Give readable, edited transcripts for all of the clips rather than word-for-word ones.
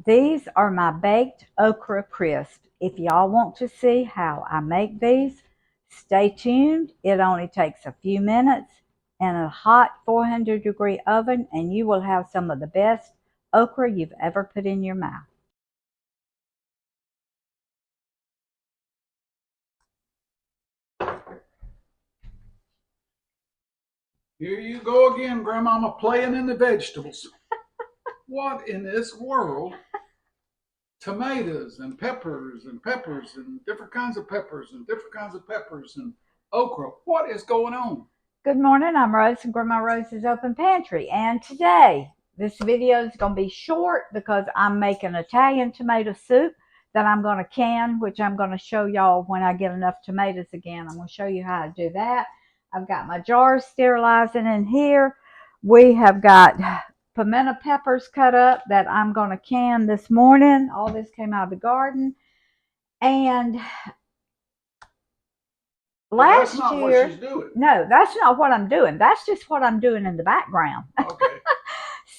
These are my baked okra crisps. If y'all want to see how I make these, stay tuned. It only takes a few minutes in a hot 400-degree oven, and you will have some of the best okra you've ever put in your mouth. Here you go again, Grandmama, playing in the vegetables. What in this world? Tomatoes and peppers and peppers and different kinds of peppers and different kinds of peppers and okra. What is going on? Good morning, I'm Rose from Grandma Rose's Open Pantry, and today this video is going to be short because I'm making Italian tomato soup that I'm going to can, which I'm going to show y'all when I get enough tomatoes again. I'm going to show you how to do that. I've got my jars sterilizing in here. We have got pimento peppers cut up that I'm going to can this morning. All this came out of the garden. And That's last not what year, she's doing. no, that's not what I'm doing. That's just what I'm doing in the background. Okay.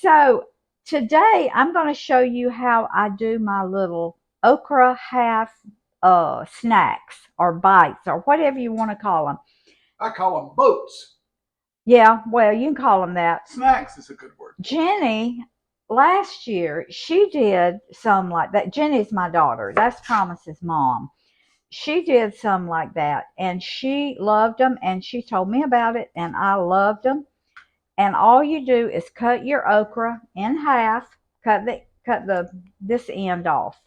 So today I'm going to show you how I do my little okra half snacks or bites or whatever you want to call them. I call them boats. Yeah, well, you can call them that. Snacks is a good word. Jenny, last year, she did some like that. Jenny's my daughter. That's Promise's mom. She did some like that, and she loved them, and she told me about it, and I loved them. And all you do is cut your okra in half, cut the this end off.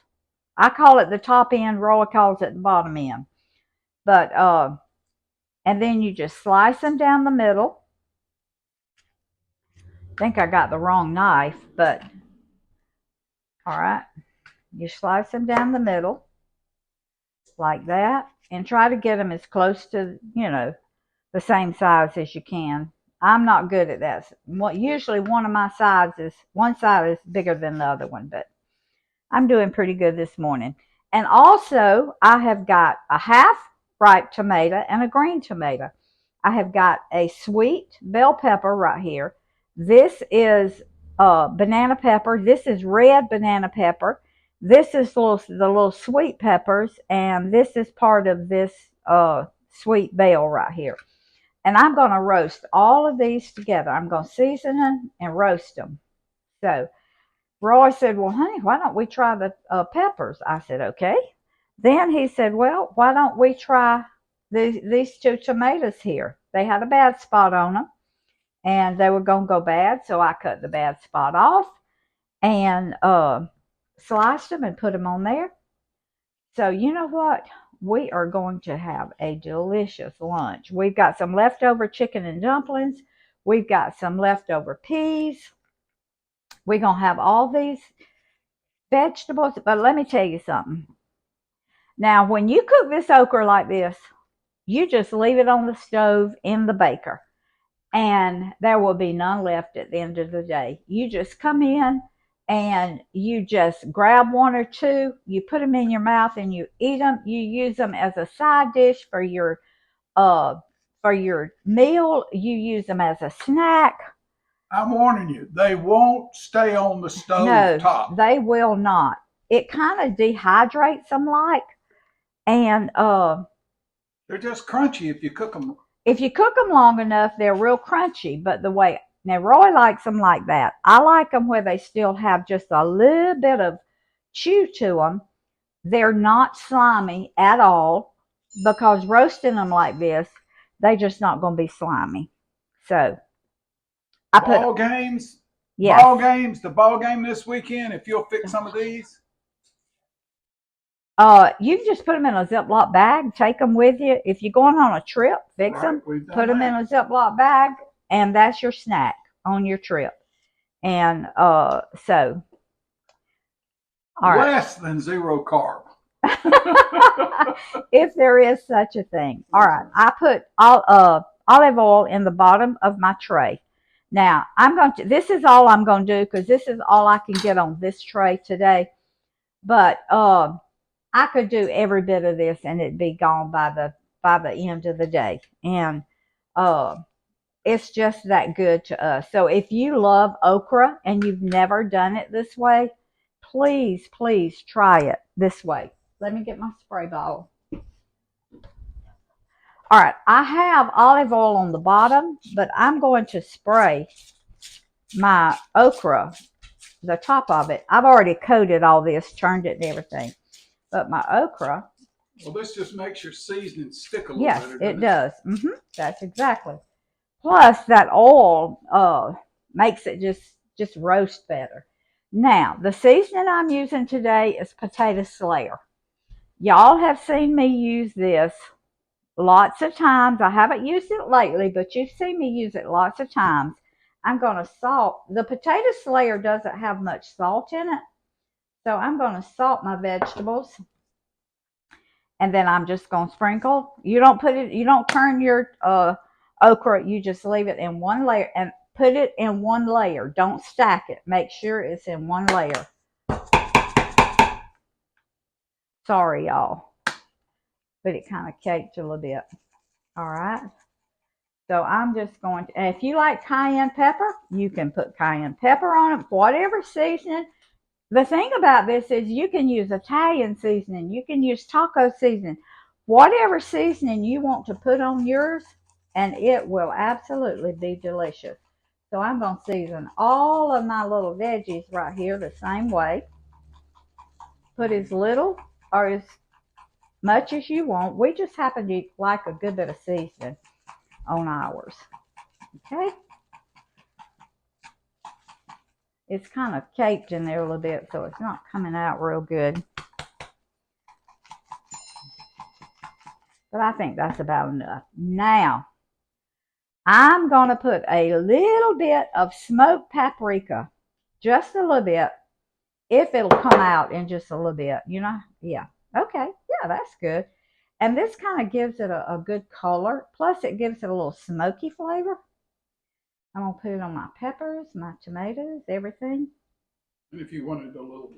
I call it the top end, Roy calls it the bottom end. But and then you just slice them down the middle. I think I got the wrong knife, but all right. You slice them down the middle like that, and try to get them as close to, the same size as you can. I'm not good at that. Usually one side is bigger than the other one, but I'm doing pretty good this morning. And also, I have got a half ripe tomato and a green tomato. I have got a sweet bell pepper right here. This is banana pepper. This is red banana pepper. This is the little sweet peppers, and this is part of this sweet bell right here. And I'm going to roast all of these together. I'm going to season them and roast them. So Roy said, well, honey, why don't we try the peppers? I said, okay. Then he said, well, why don't we try these two tomatoes here? They had a bad spot on them, and they were going to go bad, so I cut the bad spot off and sliced them and put them on there. So you know what? We are going to have a delicious lunch. We've got some leftover chicken and dumplings. We've got some leftover peas. We're going to have all these vegetables. But let me tell you something. Now, when you cook this okra like this, you just leave it on the stove in the baker, and there will be none left at the end of the day. You just come in and you just grab one or two, you put them in your mouth and you eat them. You use them as a side dish uh for your meal. You use them as a snack. I'm warning you, they won't stay on the stove No, top. they will not. It kind of dehydrates them and They're just crunchy if you cook them. if you cook them long enough, they're real crunchy. But the way now Roy likes them like that. I like them where they still have just a little bit of chew to them. They're not slimy at all because roasting them like this, they just not going to be slimy. So I put Ball games, ball yes. games, the ball game this weekend. If you'll fix some of these, You can just put them in a Ziploc bag, take them with you. If you're going on a trip, fix them, we've done put them in that. a Ziploc bag, and that's your snack on your trip. And so, all right. Less than zero carb. If there is such a thing. All right. I put olive oil in the bottom of my tray. Now, this is all I'm going to do because this is all I can get on this tray today. But I could do every bit of this and it'd be gone by the end of the day. And it's just that good to us. So if you love okra and you've never done it this way, please, please try it this way. Let me get my spray bottle. All right, I have olive oil on the bottom, but I'm going to spray my okra, the top of it. I've already coated all this, turned it and everything. But my okra. Well, this just makes your seasoning stick a little better. Yes, it does. That's exactly. Plus, that oil makes it just roast better. Now, the seasoning I'm using today is potato slayer. Y'all have seen me use this lots of times. I haven't used it lately, but you've seen me use it lots of times. I'm going to salt. The potato slayer doesn't have much salt in it, so I'm going to salt my vegetables. And then I'm just going to sprinkle. You don't put it, you don't turn your okra, you just leave it in one layer and put it in one layer. Don't stack it. Make sure it's in one layer. Sorry, y'all, but it kind of caked a little bit. All right. So I'm just going to, and if you like cayenne pepper, you can put cayenne pepper on it, whatever seasoning. The thing about this is you can use Italian seasoning, you can use taco seasoning, whatever seasoning you want to put on yours, and it will absolutely be delicious. So I'm going to season all of my little veggies right here the same way. Put as little or as much as you want. We just happen to like a good bit of seasoning on ours. Okay. It's kind of caked in there a little bit, so it's not coming out real good. But I think that's about enough. Now, I'm going to put a little bit of smoked paprika. Just a little bit. If it'll come out in just a little bit. You know? Yeah. Okay. Yeah, that's good. And this kind of gives it a good color. Plus, it gives it a little smoky flavor. I'm going to put it on my peppers, my tomatoes, everything. And if you wanted a little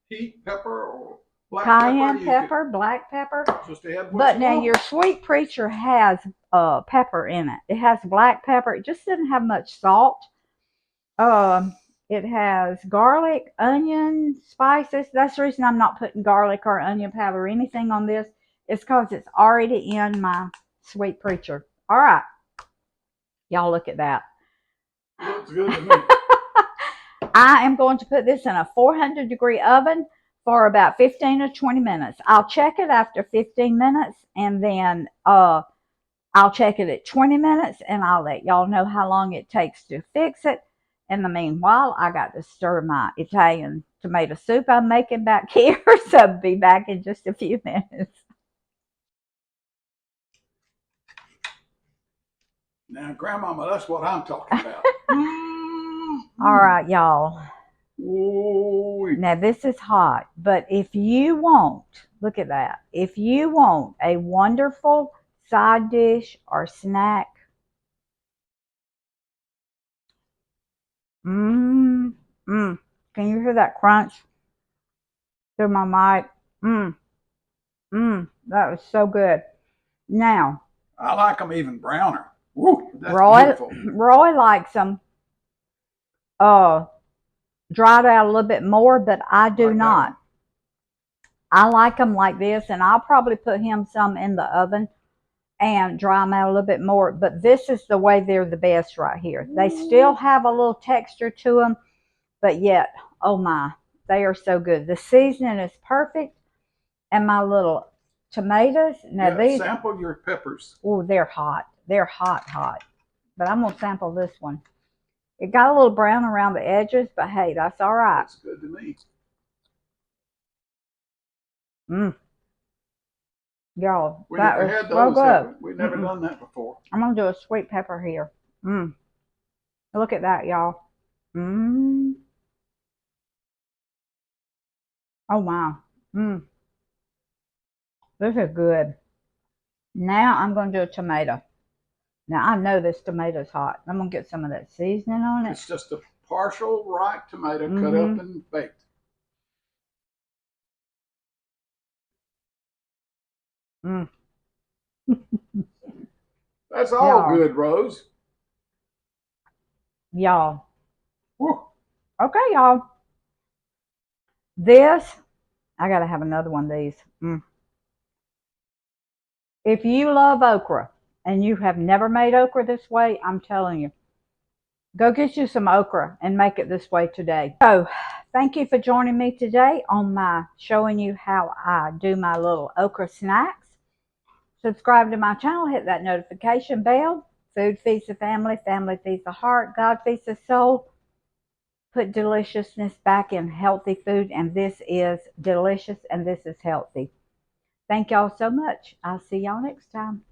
heat pepper or black cayenne pepper, black pepper. Just add what but you now want. your sweet preacher has pepper in it. It has black pepper. It just doesn't have much salt. It has garlic, onion, spices. That's the reason I'm not putting garlic or onion powder or anything on this. It's because it's already in my sweet preacher. All right. Y'all look at that. Looks good to me. I am going to put this in a 400-degree oven for about 15 or 20 minutes. I'll check it after 15 minutes, and then I'll check it at 20 minutes, and I'll let y'all know how long it takes to fix it. In the meanwhile, I got to stir my Italian tomato soup I'm making back here, so I'll be back in just a few minutes. Now, Grandmama, that's what I'm talking about. All right, y'all. Ooh. Now, this is hot, but if you want, look at that. If you want a wonderful side dish or snack, can you hear that crunch through my mic? That was so good. Now, I like them even browner. Woo, that's beautiful. Roy likes them dried out a little bit more, but I do not. I like them like this, and I'll probably put him some in the oven and dry them out a little bit more. But this is the way they're the best right here. They still have a little texture to them, but yet, oh my, they are so good. The seasoning is perfect, and my little tomatoes. Now these sample your peppers. Oh, they're hot. They're hot. But I'm gonna sample this one. It got a little brown around the edges, but hey, that's all right. That's good to me. Y'all, we that never was had so those, good. We've never done that before. I'm gonna do a sweet pepper here. Look at that, y'all. Oh wow. This is good. Now I'm gonna do a tomato. Now I know this tomato's hot. I'm gonna get some of that seasoning on it. It's just a partial ripe tomato cut up and baked. That's all good, Rose. Y'all. Okay, y'all. This, I got to have another one of these. If you love okra and you have never made okra this way, I'm telling you, go get you some okra and make it this way today. So, thank you for joining me today on my showing you how I do my little okra snacks. Subscribe to my channel, hit that notification bell. Food feeds the family, family feeds the heart, God feeds the soul. Put deliciousness back in healthy food, and this is delicious and this is healthy. Thank y'all so much. I'll see y'all next time.